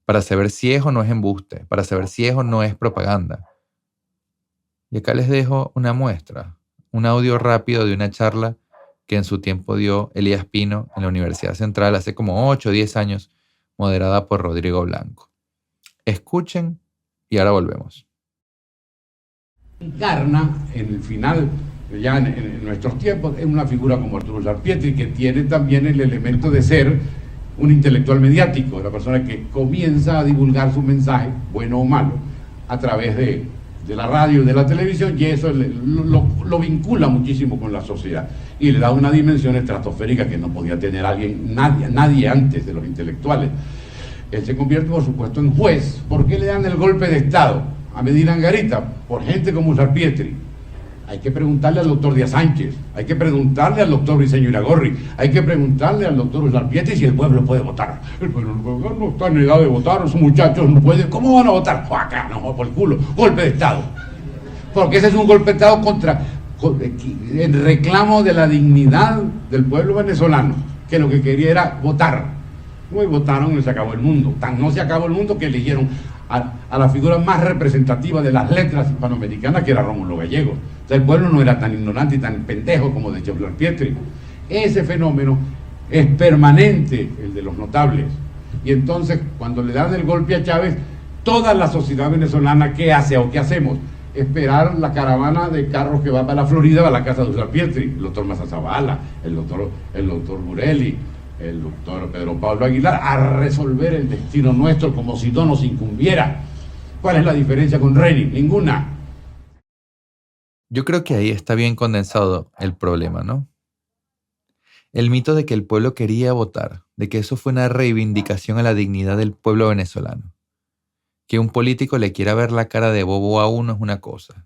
para saber si es o no es embuste, para saber si es o no es propaganda. Y acá les dejo una muestra, un audio rápido de una charla que en su tiempo dio Elías Pino en la Universidad Central hace como 8 o 10 años, moderada por Rodrigo Blanco. Escuchen y ahora volvemos. Encarna en el final, ya en nuestros tiempos, en una figura como Arturo Sarpietri, que tiene también el elemento de ser un intelectual mediático, la persona que comienza a divulgar su mensaje, bueno o malo, a través de la radio y de la televisión, y eso lo vincula muchísimo con la sociedad y le da una dimensión estratosférica que no podía tener nadie antes de los intelectuales. Él se convierte, por supuesto, en juez. ¿Por qué le dan el golpe de Estado a Medina Angarita? Por gente como Sarpietri. Hay que preguntarle al doctor Díaz Sánchez, hay que preguntarle al doctor Briceño Iragorri, hay que preguntarle al doctor Sarpietri si el pueblo puede votar. El pueblo no está en edad de votar, esos muchachos no pueden. ¿Cómo van a votar? Acá, no, por el culo. Golpe de Estado. Porque ese es un golpe de Estado en reclamo de la dignidad del pueblo venezolano, que lo que quería era votar. Y votaron y se acabó el mundo. Tan no se acabó el mundo que eligieron a la figura más representativa de las letras hispanoamericanas, que era Rómulo Gallegos. O sea, el pueblo no era tan ignorante y tan pendejo como decía Pietri. Ese fenómeno es permanente, el de los notables. Y entonces, cuando le dan el golpe a Chávez, toda la sociedad venezolana, ¿qué hace o qué hacemos? Esperar la caravana de carros que va para la Florida, a la casa de Pietri, el doctor Mazazabala, el doctor Burelli, el doctor Pedro Pablo Aguilar, a resolver el destino nuestro como si no nos incumbiera. ¿Cuál es la diferencia con Reni? Ninguna. Yo creo que ahí está bien condensado el problema, ¿no? El mito de que el pueblo quería votar, de que eso fue una reivindicación a la dignidad del pueblo venezolano. Que un político le quiera ver la cara de bobo a uno es una cosa.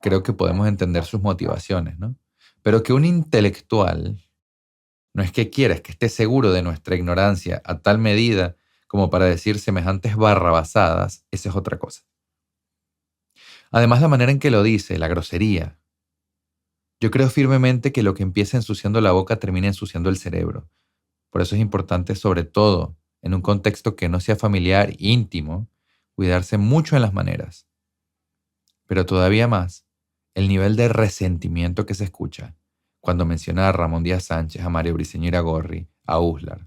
Creo que podemos entender sus motivaciones, ¿no? Pero que un intelectual no es que quiera, es que esté seguro de nuestra ignorancia a tal medida como para decir semejantes barrabasadas, esa es otra cosa. Además, la manera en que lo dice, la grosería. Yo creo firmemente que lo que empieza ensuciando la boca termina ensuciando el cerebro. Por eso es importante, sobre todo, en un contexto que no sea familiar, íntimo, cuidarse mucho en las maneras. Pero todavía más, el nivel de resentimiento que se escucha cuando menciona a Ramón Díaz Sánchez, a Mario Briceño Iragorri, a Uslar.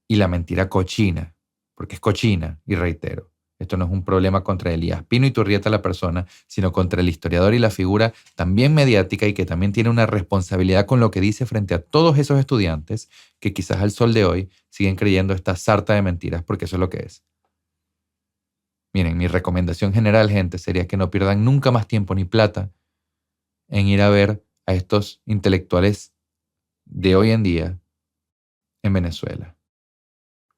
Y la mentira cochina, porque es cochina, y reitero, esto no es un problema contra Elías Pino Iturrieta la persona, sino contra el historiador y la figura también mediática y que también tiene una responsabilidad con lo que dice frente a todos esos estudiantes que quizás al sol de hoy siguen creyendo esta sarta de mentiras, porque eso es lo que es. Miren, mi recomendación general, gente, sería que no pierdan nunca más tiempo ni plata en ir a ver a estos intelectuales de hoy en día en Venezuela.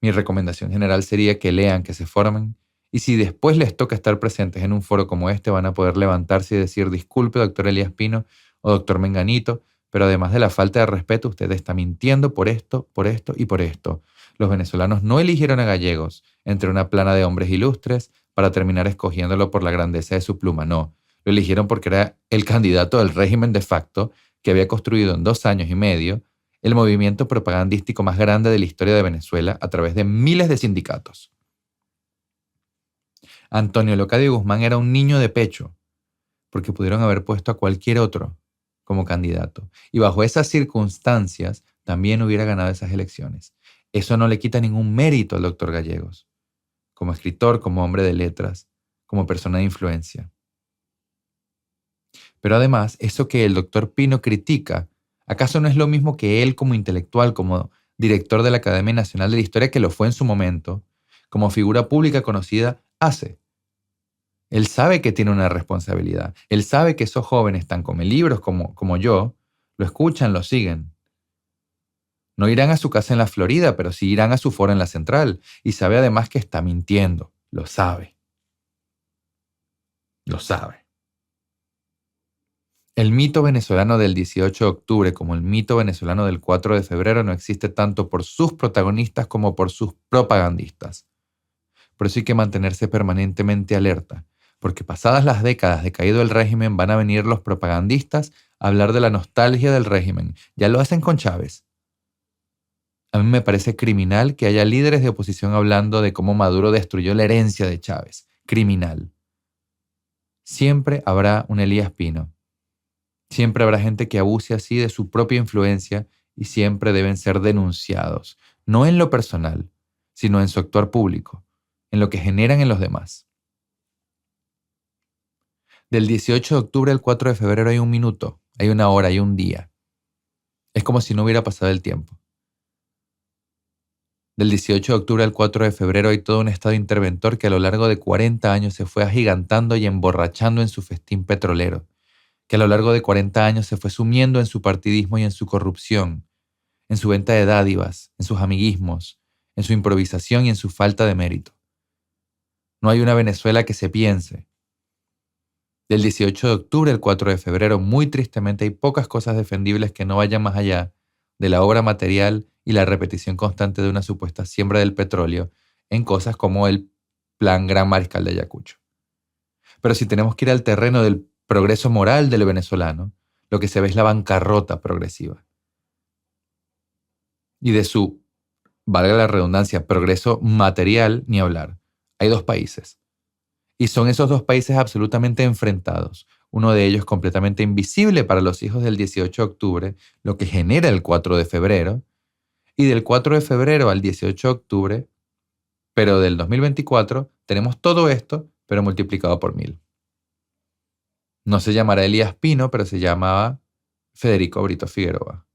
Mi recomendación general sería que lean, que se formen, y si después les toca estar presentes en un foro como este, van a poder levantarse y decir: disculpe, doctor Elías Pino o doctor Menganito, pero además de la falta de respeto, usted está mintiendo por esto y por esto. Los venezolanos no eligieron a Gallegos entre una plana de hombres ilustres para terminar escogiéndolo por la grandeza de su pluma, no. Lo eligieron porque era el candidato del régimen de facto que había construido en 2 años y medio el movimiento propagandístico más grande de la historia de Venezuela a través de miles de sindicatos. Antonio Leocadio Guzmán era un niño de pecho, porque pudieron haber puesto a cualquier otro como candidato. Y bajo esas circunstancias también hubiera ganado esas elecciones. Eso no le quita ningún mérito al doctor Gallegos, como escritor, como hombre de letras, como persona de influencia. Pero además, eso que el doctor Pino critica, ¿acaso no es lo mismo que él como intelectual, como director de la Academia Nacional de la Historia, que lo fue en su momento, como figura pública conocida, hace? Él sabe que tiene una responsabilidad. Él sabe que esos jóvenes tan comelibros como yo, lo escuchan, lo siguen. No irán a su casa en la Florida, pero sí irán a su foro en la Central. Y sabe además que está mintiendo. Lo sabe. Lo sabe. El mito venezolano del 18 de octubre, como el mito venezolano del 4 de febrero, no existe tanto por sus protagonistas como por sus propagandistas. Por eso hay que mantenerse permanentemente alerta, porque pasadas las décadas de caído el régimen van a venir los propagandistas a hablar de la nostalgia del régimen. Ya lo hacen con Chávez. A mí me parece criminal que haya líderes de oposición hablando de cómo Maduro destruyó la herencia de Chávez. Criminal. Siempre habrá un Elías Pino. Siempre habrá gente que abuse así de su propia influencia y siempre deben ser denunciados, no en lo personal, sino en su actuar público, en lo que generan en los demás. Del 18 de octubre al 4 de febrero hay 1 minuto, hay 1 hora, hay 1 día. Es como si no hubiera pasado el tiempo. Del 18 de octubre al 4 de febrero hay todo un estado interventor que a lo largo de 40 años se fue agigantando y emborrachando en su festín petrolero, que a lo largo de 40 años se fue sumiendo en su partidismo y en su corrupción, en su venta de dádivas, en sus amiguismos, en su improvisación y en su falta de mérito. No hay una Venezuela que se piense. Del 18 de octubre al 4 de febrero, muy tristemente, hay pocas cosas defendibles que no vayan más allá de la obra material y la repetición constante de una supuesta siembra del petróleo en cosas como el Plan Gran Mariscal de Ayacucho. Pero si tenemos que ir al terreno del progreso moral del venezolano, lo que se ve es la bancarrota progresiva. Y de su, valga la redundancia, progreso material, ni hablar. Hay dos países. Y son esos dos países absolutamente enfrentados. Uno de ellos completamente invisible para los hijos del 18 de octubre, lo que genera el 4 de febrero. Y del 4 de febrero al 18 de octubre, pero del 2024, tenemos todo esto, pero multiplicado por 1000. No se llamará Elías Pino, pero se llamaba Federico Brito Figueroa,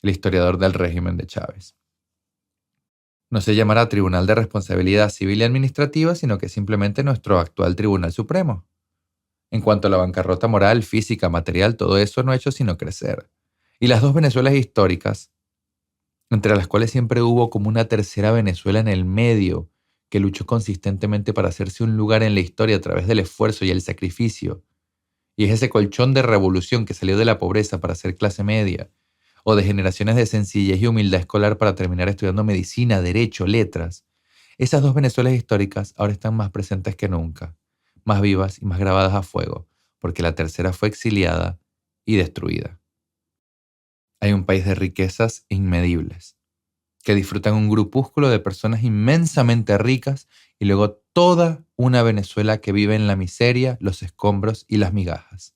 el historiador del régimen de Chávez. No se llamará Tribunal de Responsabilidad Civil y Administrativa, sino que simplemente nuestro actual Tribunal Supremo. En cuanto a la bancarrota moral, física, material, todo eso no ha hecho sino crecer. Y las dos Venezuelas históricas, entre las cuales siempre hubo como una tercera Venezuela en el medio, que luchó consistentemente para hacerse un lugar en la historia a través del esfuerzo y el sacrificio, y es ese colchón de revolución que salió de la pobreza para ser clase media, o de generaciones de sencillez y humildad escolar para terminar estudiando medicina, derecho, letras. Esas dos Venezuelas históricas ahora están más presentes que nunca, más vivas y más grabadas a fuego, porque la tercera fue exiliada y destruida. Hay un país de riquezas inmedibles, que disfrutan un grupúsculo de personas inmensamente ricas y luego toda una Venezuela que vive en la miseria, los escombros y las migajas.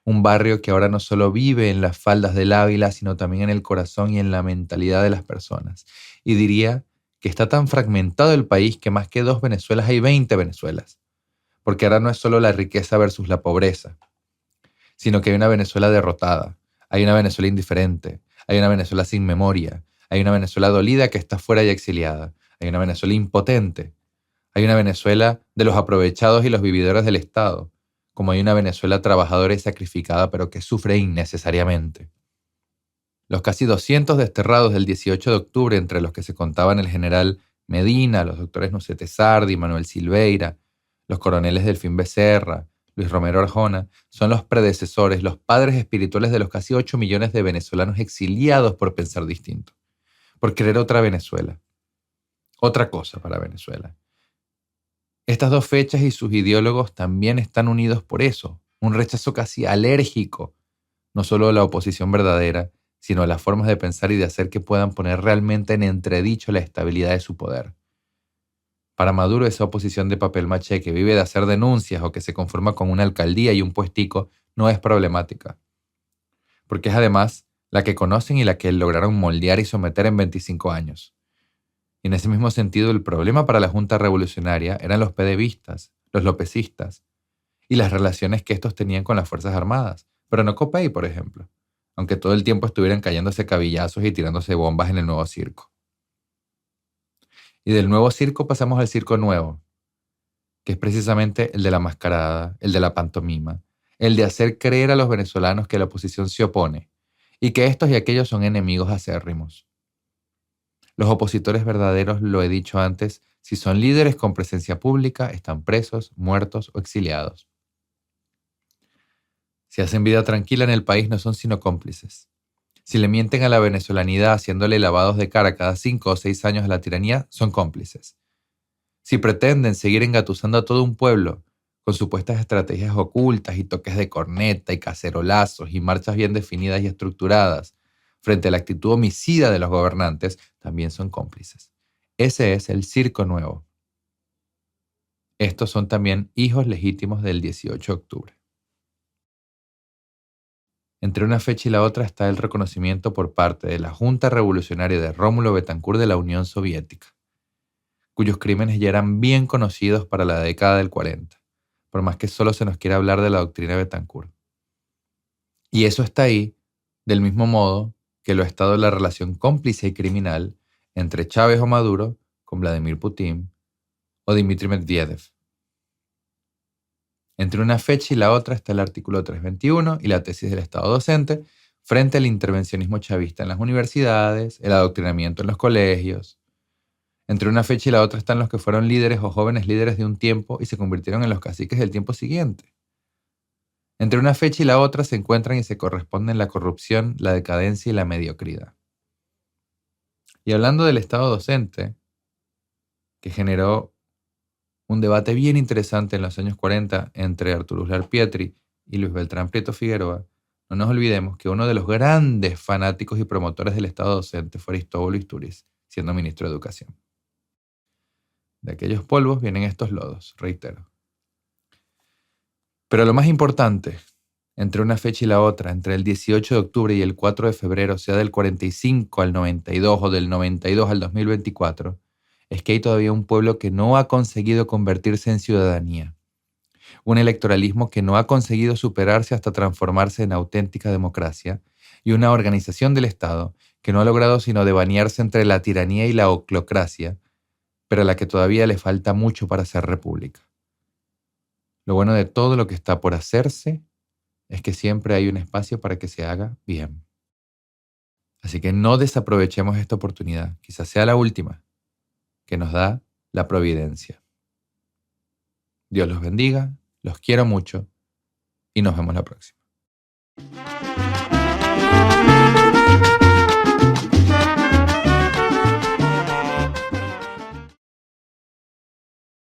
Un barrio que ahora no solo vive en las faldas del Ávila, sino también en el corazón y en la mentalidad de las personas. Y diría que está tan fragmentado el país que más que 2 Venezuelas hay 20 Venezuelas. Porque ahora no es solo la riqueza versus la pobreza, sino que hay una Venezuela derrotada, hay una Venezuela indiferente, hay una Venezuela sin memoria, hay una Venezuela dolida que está fuera y exiliada, hay una Venezuela impotente, hay una Venezuela de los aprovechados y los vividores del Estado, como hay una Venezuela trabajadora y sacrificada pero que sufre innecesariamente. Los casi 200 desterrados del 18 de octubre, entre los que se contaban el general Medina, los doctores Nucete Sardi, Manuel Silveira, los coroneles Delfín Becerra, Luis Romero Arjona, son los predecesores, los padres espirituales de los casi 8 millones de venezolanos exiliados por pensar distinto, por querer otra Venezuela, otra cosa para Venezuela. Estas dos fechas y sus ideólogos también están unidos por eso, un rechazo casi alérgico, no solo a la oposición verdadera, sino a las formas de pensar y de hacer que puedan poner realmente en entredicho la estabilidad de su poder. Para Maduro, esa oposición de papel maché que vive de hacer denuncias o que se conforma con una alcaldía y un puestico no es problemática, porque es además la que conocen y la que lograron moldear y someter en 25 años. Y en ese mismo sentido, el problema para la Junta Revolucionaria eran los pedevistas, los lopecistas, y las relaciones que estos tenían con las Fuerzas Armadas, pero no Copey, por ejemplo, aunque todo el tiempo estuvieran cayéndose cabillazos y tirándose bombas en el nuevo circo. Y del nuevo circo pasamos al circo nuevo, que es precisamente el de la mascarada, el de la pantomima, el de hacer creer a los venezolanos que la oposición se opone, y que estos y aquellos son enemigos acérrimos. Los opositores verdaderos, lo he dicho antes, si son líderes con presencia pública, están presos, muertos o exiliados. Si hacen vida tranquila en el país, no son sino cómplices. Si le mienten a la venezolanidad haciéndole lavados de cara cada 5 o 6 años a la tiranía, son cómplices. Si pretenden seguir engatusando a todo un pueblo con supuestas estrategias ocultas y toques de corneta y cacerolazos y marchas bien definidas y estructuradas, frente a la actitud homicida de los gobernantes, también son cómplices. Ese es el circo nuevo. Estos son también hijos legítimos del 18 de octubre. Entre una fecha y la otra está el reconocimiento por parte de la Junta Revolucionaria de Rómulo Betancourt de la Unión Soviética, cuyos crímenes ya eran bien conocidos para la década del 40, por más que solo se nos quiera hablar de la doctrina Betancourt. Y eso está ahí, del mismo modo que lo ha estado la relación cómplice y criminal entre Chávez o Maduro con Vladimir Putin o Dmitry Medvedev. Entre una fecha y la otra está el artículo 321 y la tesis del Estado docente frente al intervencionismo chavista en las universidades, el adoctrinamiento en los colegios. Entre una fecha y la otra están los que fueron líderes o jóvenes líderes de un tiempo y se convirtieron en los caciques del tiempo siguiente. Entre una fecha y la otra se encuentran y se corresponden la corrupción, la decadencia y la mediocridad. Y hablando del Estado docente, que generó un debate bien interesante en los años 40 entre Arturo Uslar Pietri y Luis Beltrán Prieto Figueroa, no nos olvidemos que uno de los grandes fanáticos y promotores del Estado docente fue Aristóbulo Istúriz, siendo ministro de Educación. De aquellos polvos vienen estos lodos, reitero. Pero lo más importante, entre una fecha y la otra, entre el 18 de octubre y el 4 de febrero, sea del 45 al 92 o del 92 al 2024, es que hay todavía un pueblo que no ha conseguido convertirse en ciudadanía. Un electoralismo que no ha conseguido superarse hasta transformarse en auténtica democracia, y una organización del Estado que no ha logrado sino devanearse entre la tiranía y la oclocracia, pero a la que todavía le falta mucho para ser república. Lo bueno de todo lo que está por hacerse es que siempre hay un espacio para que se haga bien. Así que no desaprovechemos esta oportunidad, quizás sea la última, que nos da la providencia. Dios los bendiga, los quiero mucho y nos vemos la próxima.